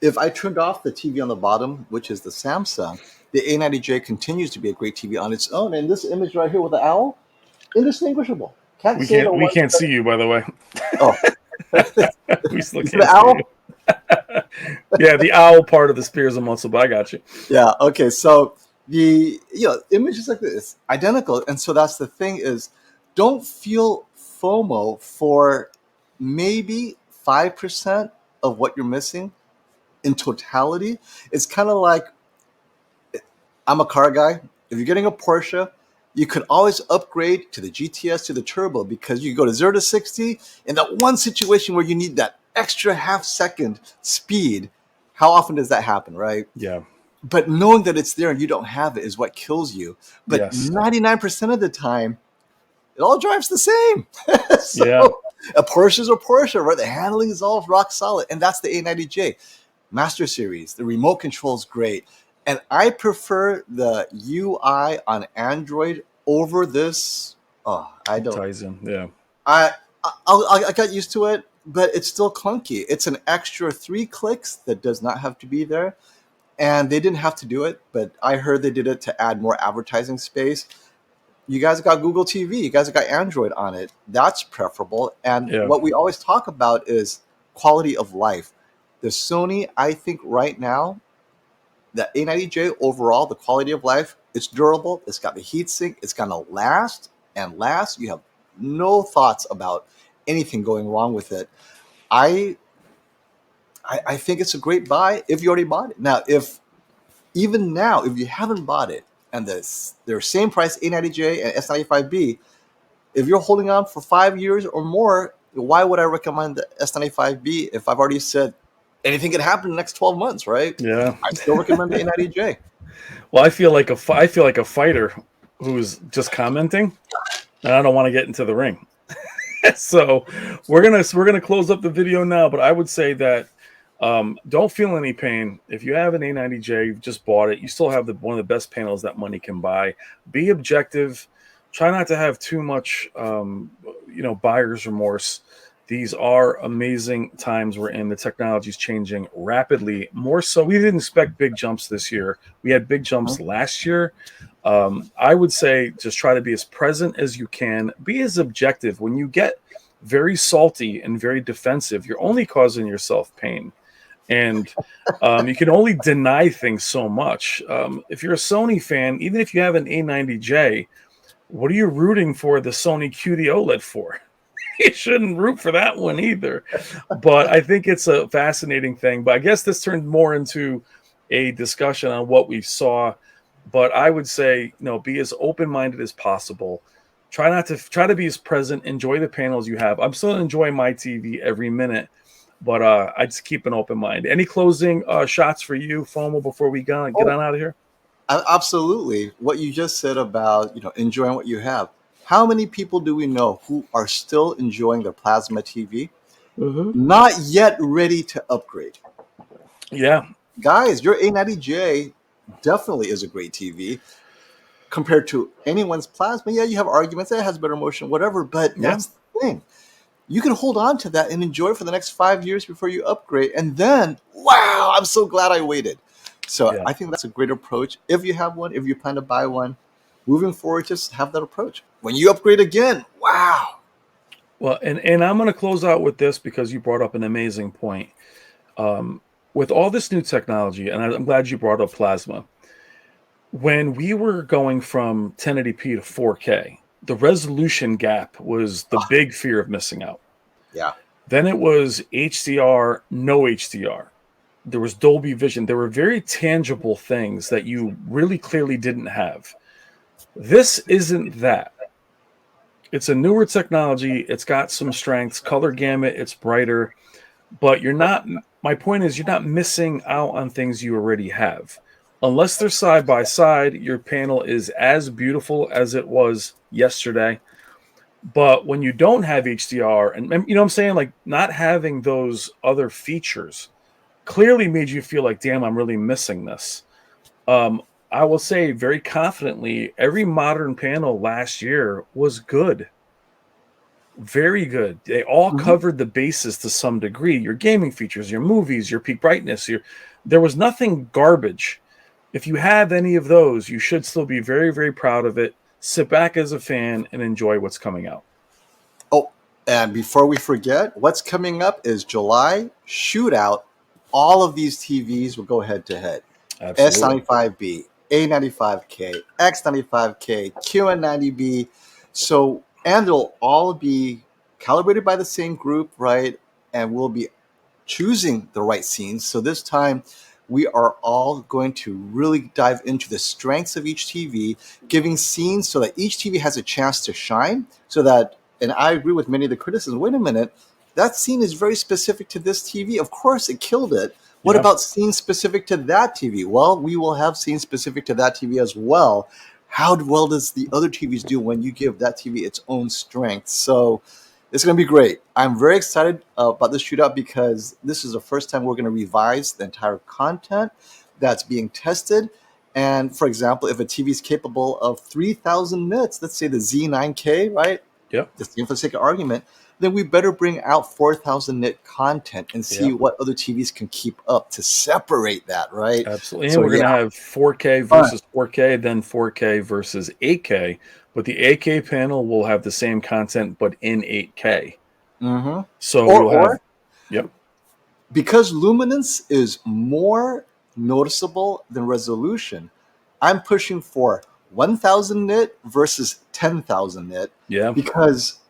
if I turned off the TV on the bottom, which is the Samsung, the A90J continues to be a great TV on its own. And this image right here with the owl, indistinguishable. Can't say the We one. can't see you, by the way. Oh, We still is can't the see owl? you. Yeah, the owl part of the spears and muscle, but I got you. Yeah. Okay. So the images like this, identical. And so that's the thing is, don't feel FOMO for maybe 5% of what you're missing in totality. It's kind of like, I'm a car guy. If you're getting a Porsche, you could always upgrade to the GTS, to the turbo, because you go to 0 to 60 in that one situation where you need that extra half second speed. How often does that happen, right? Yeah. But knowing that it's there and you don't have it is what kills you. But Yes. 99% of the time, it all drives the same. So Yeah. a Porsche is a Porsche, right? The handling is all rock solid. And that's the A90J. Master Series. The remote control is great. And I prefer the UI on Android over this. Oh, I don't. Tizen. Yeah. I got used to it, but it's still clunky. It's an extra 3 clicks that does not have to be there. And they didn't have to do it, but I heard they did it to add more advertising space. You guys got Google TV. You guys got Android on it. That's preferable. And Yeah. what we always talk about is quality of life. The Sony, I think right now, the A90J overall, the quality of life, it's durable. It's got the heat sink. It's going to last and last. You have no thoughts about anything going wrong with it. I think it's a great buy if you already bought it. Now, if you haven't bought it and they're same price A90J and S95B, if you're holding on for 5 years or more, why would I recommend the S95B if I've already said anything could happen in the next 12 months, right? Yeah. I still recommend the A90J. Well, I feel like a fighter who's just commenting, and I don't want to get into the ring. So we're gonna close up the video now. But I would say that don't feel any pain if you have an A90J. You've just bought it. You still have one of the best panels that money can buy. Be objective. Try not to have too much, buyer's remorse. These are amazing times we're in. The technology is changing rapidly. More so, we didn't expect big jumps this year. We had big jumps last year. I would say just try to be as present as you can. Be as objective. When you get very salty and very defensive, you're only causing yourself pain. And you can only deny things so much. If you're a Sony fan, even if you have an A90J, what are you rooting for the Sony Qd-Oled for? You shouldn't root for that one either. But I think it's a fascinating thing. But I guess this turned more into a discussion on what we saw. But I would say, be as open-minded as possible. Try to be as present. Enjoy the panels you have. I'm still enjoying my TV every minute, but I just keep an open mind. Any closing shots for you, Fomo, before we get on out of here? Absolutely. What you just said about enjoying what you have. How many people do we know who are still enjoying their plasma TV, not yet ready to upgrade? Yeah. Guys, your A90J definitely is a great TV compared to anyone's plasma. Yeah, you have arguments. It has better motion, whatever, but that's the thing. You can hold on to that and enjoy it for the next 5 years before you upgrade. And then, wow, I'm so glad I waited. So I think that's a great approach. If you have one, if you plan to buy one, moving forward, just have that approach. When you upgrade again, wow. Well, and I'm going to close out with this because you brought up an amazing point. With all this new technology, and I'm glad you brought up plasma, when we were going from 1080p to 4K, the resolution gap was the big fear of missing out. Yeah. Then it was HDR, no HDR. There was Dolby Vision. There were very tangible things that you really clearly didn't have. This isn't that. It's a newer technology. It's got some strengths, color gamut. It's brighter, but my point is you're not missing out on things you already have. Unless they're side by side, your panel is as beautiful as it was yesterday. But when you don't have HDR, and you know what I'm saying, like not having those other features clearly made you feel like, damn, I'm really missing this. I will say very confidently, every modern panel last year was good. Very good. They all covered the bases to some degree. Your gaming features, your movies, your peak brightness. There was nothing garbage. If you have any of those, you should still be very, very proud of it. Sit back as a fan and enjoy what's coming out. Oh, and before we forget, what's coming up is July Shootout. All of these TVs will go head to head. S95B, A95K, X95K, QN90B. So, and they'll all be calibrated by the same group, right? And we'll be choosing the right scenes. So this time, we are all going to really dive into the strengths of each TV, giving scenes so that each TV has a chance to shine. So that, and I agree with many of the criticisms, wait a minute, that scene is very specific to this TV. Of course, it killed it, What Yeah. about scenes specific to that TV? Well, we will have scenes specific to that TV as well. How well does the other TVs do when you give that TV its own strength? So it's going to be great. I'm very excited about this shootout because this is the first time we're going to revise the entire content that's being tested. And for example, if a TV is capable of 3,000 nits, let's say the Z9K, right? Yep. Just for the sake of argument, then we better bring out 4,000 nit content and see what other TVs can keep up to separate that, right? Absolutely. And So we're going to have 4K Fun. versus 4K, then 4K versus 8K. But the 8K panel will have the same content, but in 8K. Mm-hmm. So we'll have, yep. Because luminance is more noticeable than resolution, I'm pushing for 1,000 nit versus 10,000 nit. Yeah. Because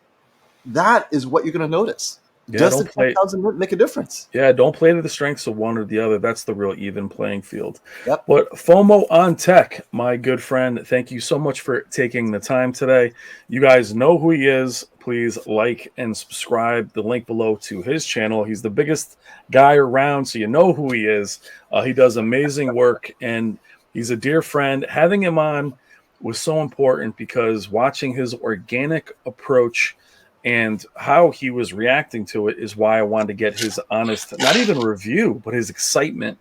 that is what you're going to notice. Yeah, Does the 10,000 nit make a difference? Yeah, don't play to the strengths of one or the other. That's the real even playing field. Yep. But Fomo on Tech, my good friend, thank you so much for taking the time today. You guys know who he is. Please like and subscribe. The link below to his channel. He's the biggest guy around, so you know who he is. He does amazing work, and he's a dear friend. Having him on was so important because watching his organic approach and how he was reacting to it is why I wanted to get his honest, not even review, but his excitement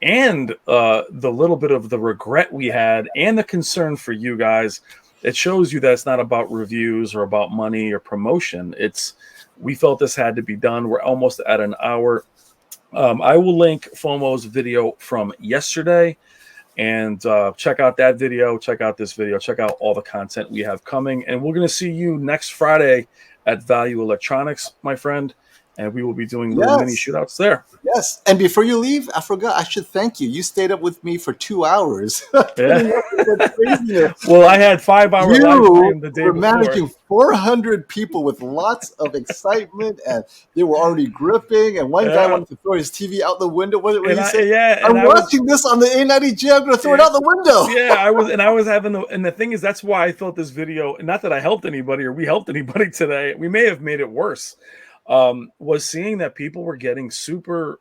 and the little bit of the regret we had and the concern for you guys. It shows you that it's not about reviews or about money or promotion. We felt this had to be done. We're almost at an hour. I will link Fomo's video from yesterday. And check out that video, check out this video, check out all the content we have coming. And we're going to see you next Friday at Value Electronics, my friend. And we will be doing little mini shootouts there. Yes. And before you leave, I forgot, I should thank you. You stayed up with me for 2 hours. Yeah. Well, I had 5-hour live stream the day before. Managing 400 people with lots of excitement, and they were already gripping. And one guy wanted to throw his TV out the window. What did he say? I'm watching this on the A90J. I'm going to throw it out the window. Yeah, I was having, and the thing is, that's why I thought this video, not that I helped anybody or we helped anybody today. We may have made it worse. Was seeing that people were getting super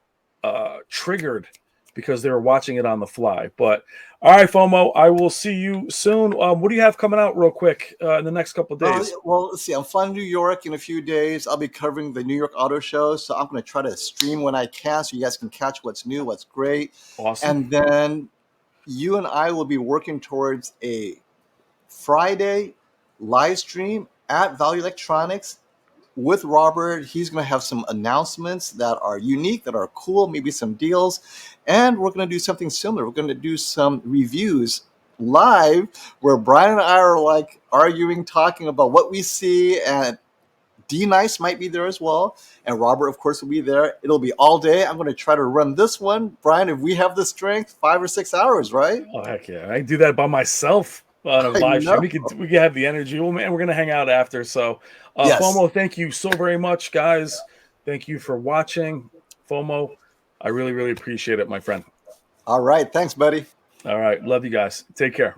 triggered because they were watching it on the fly. But all right, Fomo, I will see you soon. What do you have coming out real quick in the next couple of days? Well, let's see. I'm flying to New York in a few days. I'll be covering the New York Auto Show, so I'm going to try to stream when I can so you guys can catch what's new, what's great. Awesome. And then you and I will be working towards a Friday live stream at Value Electronics with Robert. He's going to have some announcements that are unique, that are cool, maybe some deals. And we're going to do something similar. We're going to do some reviews live where Brian and I are like arguing, talking about what we see. And D-Nice might be there as well. And Robert, of course, will be there. It'll be all day. I'm going to try to run this one. Brian, if we have the strength, 5 or 6 hours, right? Oh, heck yeah. I do that by myself. On a live stream. We can have the energy. Well, man, we're going to hang out after. So, Fomo, thank you so very much, guys. Thank you for watching. Fomo, I really, really appreciate it, my friend. All right. Thanks, buddy. All right. Love you guys. Take care.